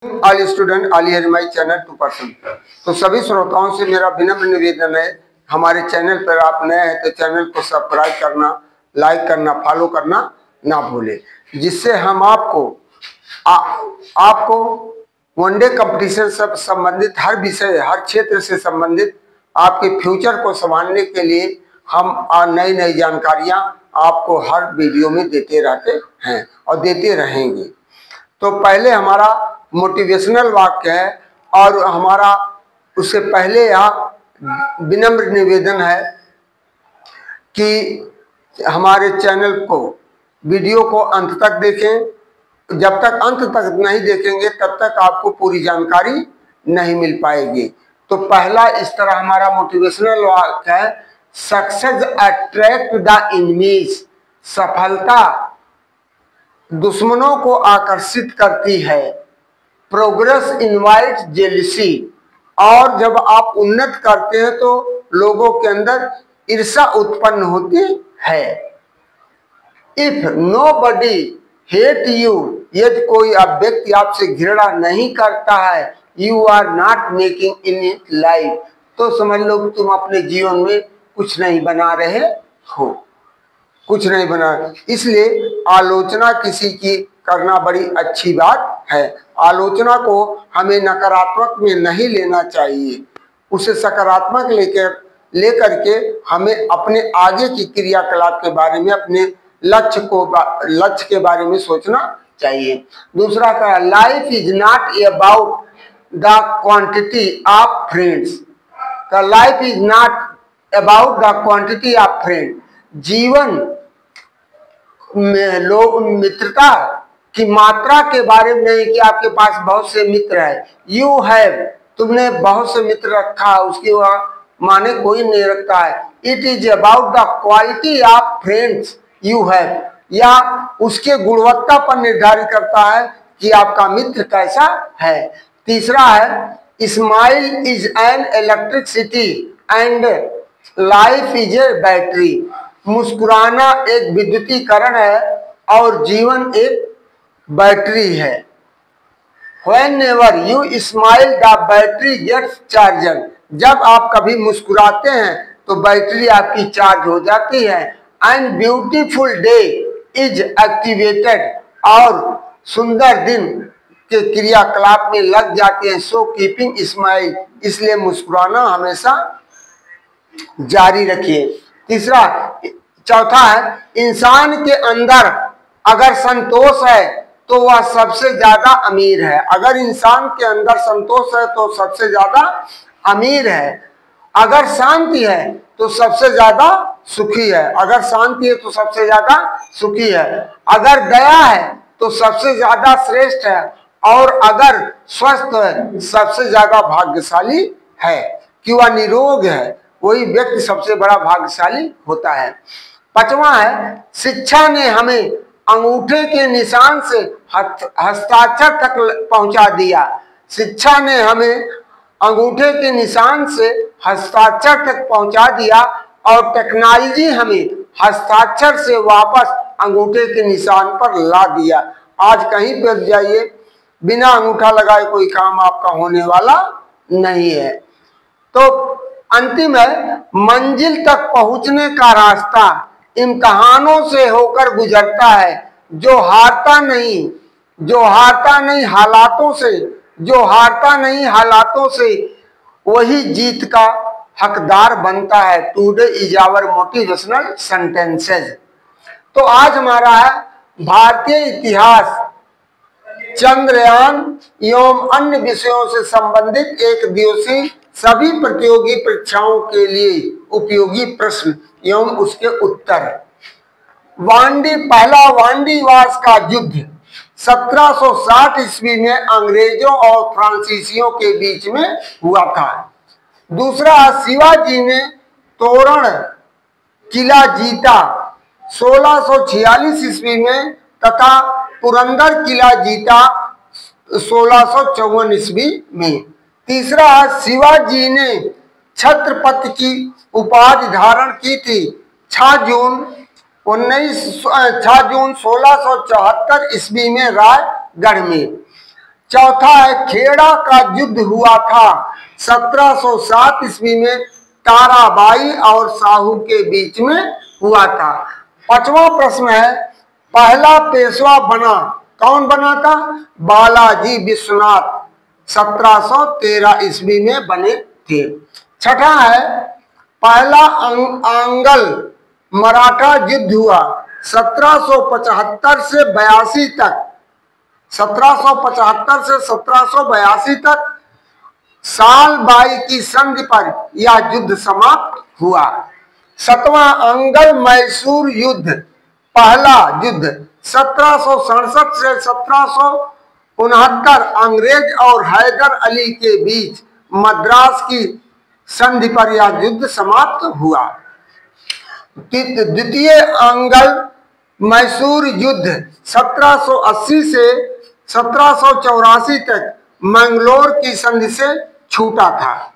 All student all here my channel 2%। तो सभी श्रोताओं से मेरा विनम्र निवेदन है, हमारे चैनल पर आप नए हैं तो चैनल को सब्सक्राइब करना, लाइक करना, फॉलो करना ना भूलें, जिससे हम आपको वनडे कंपटीशन से संबंधित हर विषय, हर क्षेत्र से संबंधित आपके फ्यूचर को संभालने के लिए हम नई नई जानकारियां आपको हर वीडियो में देते रहते हैं और देते रहेंगे। तो पहले हमारा मोटिवेशनल वाक्य है और हमारा उससे पहले यहाँ विनम्र निवेदन है कि हमारे चैनल को, वीडियो को अंत तक देखें। जब तक अंत तक नहीं देखेंगे तब तक आपको पूरी जानकारी नहीं मिल पाएगी। तो पहला इस तरह हमारा मोटिवेशनल वाक्य है, सक्सेस अट्रैक्ट द एनिमीज। सफलता दुश्मनों को आकर्षित करती है। Progress invite jealousy. और जब आप उन्नत करते हैं तो लोगों के अंदर ईर्ष्या उत्पन्न होती है। If nobody hate you, यदि कोई व्यक्ति आपसे घृणा नहीं करता है, you are not making in life, तो समझ लो तुम अपने जीवन में कुछ नहीं बना रहे हो, कुछ नहीं बना। इसलिए आलोचना किसी की करना बड़ी अच्छी बात है। आलोचना को हमें नकारात्मक में नहीं लेना चाहिए, उसे सकारात्मक लेकर के हमें अपने आगे की क्रियाकलाप के बारे में, अपने लक्ष्य के बारे में सोचना चाहिए। दूसरा का, life is not about the quantity of friends. का life is not about the quantity of friend. जीवन में लोग मित्रता की मात्रा के बारे में नहीं कि आपके पास बहुत से मित्र है। यू हैव, तुमने बहुत से मित्र रखा, उसके माने कोई नहीं रखता है। It is about the quality of friends you have, या उसके गुणवत्ता पर निर्धारित करता है कि आपका मित्र कैसा है। तीसरा है, smile is an electricity and life is a battery. मुस्कुराना एक विद्युतीकरण है और जीवन एक बैटरी है। Whenever you smile, the battery gets charged. जब आप कभी मुस्कुराते हैं तो बैटरी आपकी चार्ज हो जाती है। And beautiful day is activated, और सुंदर दिन के क्रियाकलाप में लग जाते हैं। So keeping smile, इसलिए मुस्कुराना हमेशा जारी रखिए। चौथा है, इंसान के अंदर अगर संतोष है तो वह सबसे ज्यादा अमीर है। अगर इंसान के अंदर संतोष है तो सबसे ज्यादा अमीर है। अगर शांति है तो सबसे ज्यादा सुखी है। अगर शांति है तो सबसे ज्यादा सुखी है। अगर दया है तो सबसे ज्यादा श्रेष्ठ है। और अगर स्वस्थ है सबसे ज्यादा भाग्यशाली है। कि वह निरोग है, वही व्यक्ति सबसे बड़ा भाग्यशाली होता है। पांचवा है, शिक्षा ने हमें अंगूठे के निशान से हस्ताक्षर तक पहुंचा दिया। शिक्षा ने हमें अंगूठे के निशान से हस्ताक्षर तक पहुंचा दिया और टेक्नोलॉजी हमें हस्ताक्षर से वापस अंगूठे के निशान पर ला दिया। आज कहीं पर जाइए, बिना अंगूठा लगाए कोई काम आपका होने वाला नहीं है। तो अंतिम है, मंजिल तक पहुंचने का रास्ता इम्तिहानों से होकर गुजरता है। जो हारता नहीं हालातों से, वही जीत का हकदार बनता है। Today is our motivational sentences. तो आज हमारा है भारतीय इतिहास, चंद्रयान एवं अन्य विषयों से संबंधित एक दिवसीय सभी प्रतियोगी परीक्षाओं के लिए उपयोगी प्रश्न एवं उसके उत्तर। पहला वांडीवास का युद्ध 1760 ईस्वी में अंग्रेजों और फ्रांसीसियों के बीच में हुआ था। दूसरा, शिवाजी ने तोरण किला जीता 1646 ईस्वी में तथा पुरंदर किला जीता 1654 ईस्वी में। तीसरा, शिवाजी ने छत्रपति की उपाधि धारण की थी 6 जून 1674 ईस्वी में रायगढ़ में। चौथा है खेड़ा का युद्ध हुआ था 1707 ईस्वी में, ताराबाई और साहू के बीच में हुआ था। पांचवा प्रश्न है पहला पेशवा बना, कौन बना था? बालाजी विश्वनाथ 1713 ईस्वी में बने थे। छठा है पहला आंग्ल मराठा युद्ध हुआ 1775 से 82 तक, 1775 से 1782 तक साल बाई की संधि पर यह युद्ध समाप्त हुआ। सातवां अंगल मैसूर युद्ध, पहला युद्ध 1767 से 1769 अंग्रेज और हैदर अली के बीच मद्रास की संधि पर यह युद्ध समाप्त हुआ। द्वितीय अंगल मैसूर युद्ध 1780 से 1784 तक मंगलोर की संधि से छूटा था।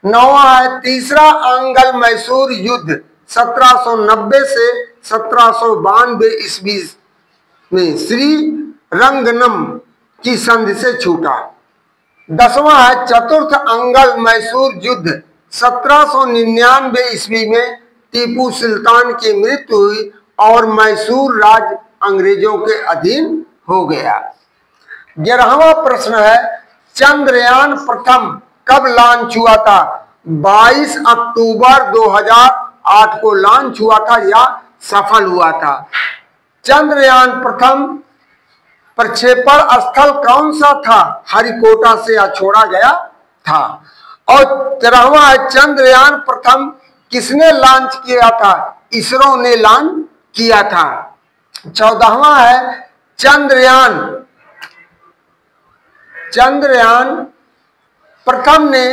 नौवां है तीसरा अंगल मैसूर युद्ध 1790 से 1792 ईस्वी में श्री रंगनम की संधि से छूटा। 10वां है चतुर्थ अंगल मैसूर युद्ध 1799 ईस्वी में टीपू सुल्तान की मृत्यु हुई और मैसूर राज्य अंग्रेजों के अधीन हो गया। 11वां प्रश्न है चंद्रयान प्रथम कब लॉन्च हुआ था? 22 अक्टूबर 2008 को लॉन्च हुआ था या सफल हुआ था। चंद्रयान प्रथम प्रक्षेपण स्थल कौन सा था? हरिकोटा से यह छोड़ा गया था। और 13वां है चंद्रयान प्रथम किसने लॉन्च किया था? इसरो ने लॉन्च किया था। 14वां है चंद्रयान प्रथम ने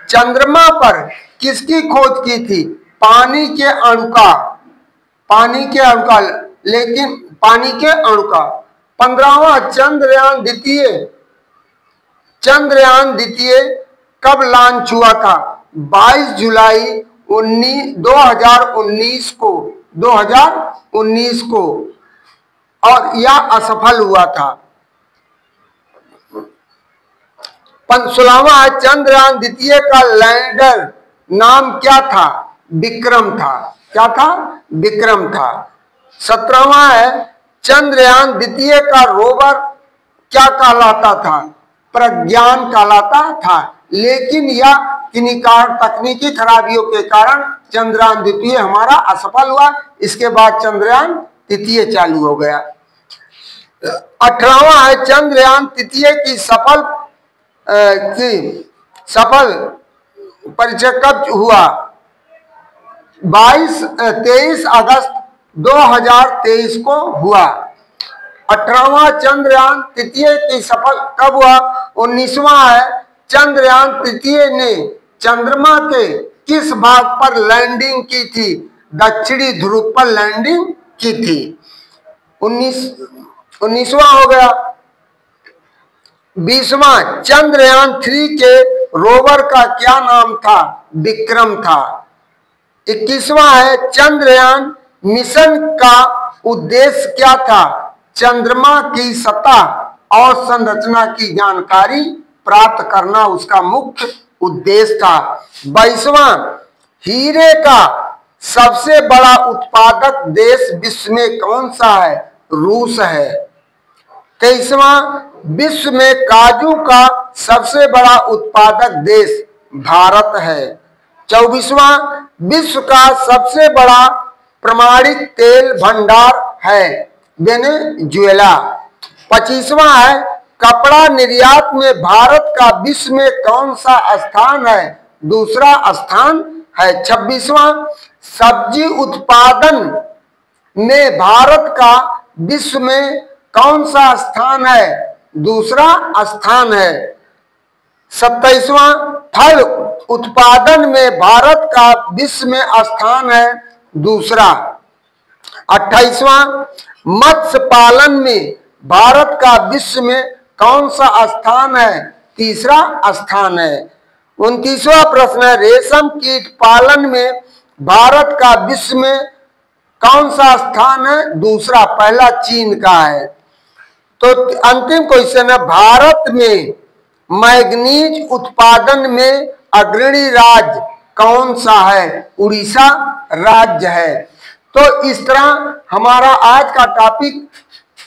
चंद्रमा पर किसकी खोज की थी? पानी के अणु का। 15वां चंद्रयान द्वितीय कब लॉन्च हुआ था? 22 जुलाई 2019 को और यह असफल हुआ था। 16वां चंद्रयान द्वितीय का लैंडर नाम क्या था? विक्रम था। क्या था? विक्रम था। 17वां है चंद्रयान द्वितीय का रोवर क्या कहलाता था? प्रज्ञान कहलाता था, लेकिन यह तकनीकी खराबियों के कारण चंद्रयान द्वितीय हमारा असफल हुआ। इसके बाद चंद्रयान तृतीय चालू हो गया। 18वां है चंद्रयान तृतीय की सफल परीक्षण कब हुआ? 23 अगस्त 2023 को हुआ। 18वां चंद्रयान तृतीय की सफल कब हुआ? 19वां है चंद्रयान तृतीय ने चंद्रमा के किस भाग पर लैंडिंग की थी? दक्षिणी ध्रुव पर लैंडिंग की थी। 19वां हो गया। 20वां चंद्रयान 3 के रोवर का क्या नाम था? विक्रम था। 21वां है चंद्रयान मिशन का उद्देश्य क्या था? चंद्रमा की सतह और संरचना की जानकारी प्राप्त करना उसका मुख्य उद्देश्य था। 22वां हीरे का सबसे बड़ा उत्पादक देश विश्व में कौन सा है? रूस है। 23वां विश्व में काजू का सबसे बड़ा उत्पादक देश भारत है। 24वां विश्व का सबसे बड़ा प्रमाणित तेल भंडार है वेनेजुएला। 25वां है कपड़ा निर्यात में भारत का विश्व में कौन सा स्थान है? दूसरा स्थान है। 26वां सब्जी उत्पादन में भारत का विश्व में कौन सा स्थान है? दूसरा स्थान है। 27वां फल उत्पादन में भारत का विश्व में स्थान है, दूसरा। 28वां मत्स्य पालन में भारत का विश्व में कौन सा स्थान है? तीसरा स्थान है। 29वां प्रश्न है रेशम कीट पालन में भारत का विश्व में कौन सा स्थान है? दूसरा, पहला चीन का है। तो अंतिम क्वेश्चन है, भारत में मैग्नीज उत्पादन में अग्रणी राज्य कौन सा है? उड़ीसा राज्य है। तो इस तरह हमारा आज का टॉपिक,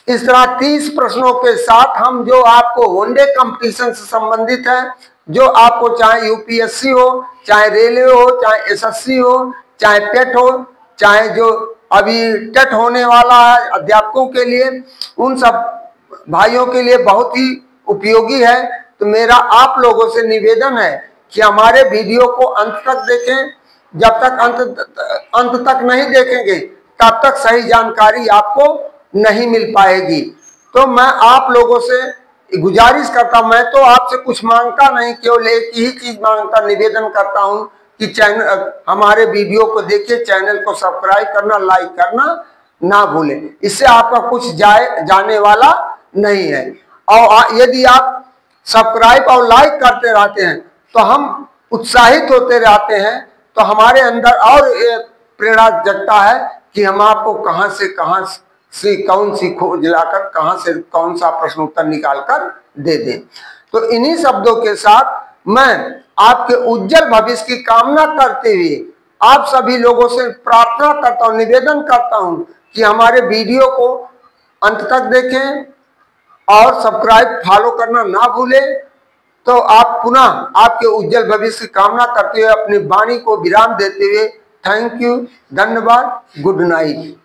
इस तरह 30 प्रश्नों के साथ हम जो आपको वनडे कंपटीशन से संबंधित है, जो आपको चाहे यूपीएससी हो, चाहे रेलवे हो, चाहे एसएससी हो, चाहे टेट हो, चाहे जो अभी टेट होने वाला है अध्यापकों के लिए, उन सब भाइयों के लिए बहुत ही उपयोगी है। तो मेरा आप लोगों से निवेदन है कि हमारे वीडियो को अंत तक देखें। जब तक अंत तक नहीं देखेंगे तब तक सही जानकारी आपको नहीं मिल पाएगी। तो मैं आप लोगों से गुजारिश करता हूं, मैं तो आपसे कुछ मांगता नहीं, केवल एक ही चीज मांगता, निवेदन करता हूं कि चैनल, हमारे वीडियो को देखिए, चैनल को सब्सक्राइब करना, लाइक करना ना भूलें। इससे आपका कुछ जाने वाला नहीं है। और यदि आप सब्सक्राइब और लाइक करते रहते हैं तो हम उत्साहित होते रहते हैं, तो हमारे अंदर और प्रेरणा जगता है कि हम आपको कहां से कौन सी खोज लाकर, कहां से कौन सा प्रश्न उत्तर निकाल कर दे दें। तो इन्हीं शब्दों के साथ मैं आपके उज्जवल भविष्य की कामना करते हुए आप सभी लोगों से प्रार्थना करता हूं, निवेदन करता हूं कि हमारे वीडियो को अंत तक देखें और सब्सक्राइब फॉलो करना ना भूलें। तो आप पुनः आपके उज्जवल भविष्य की कामना करते हुए अपनी वाणी को विराम देते हुए थैंक यू, धन्यवाद, गुड नाइट।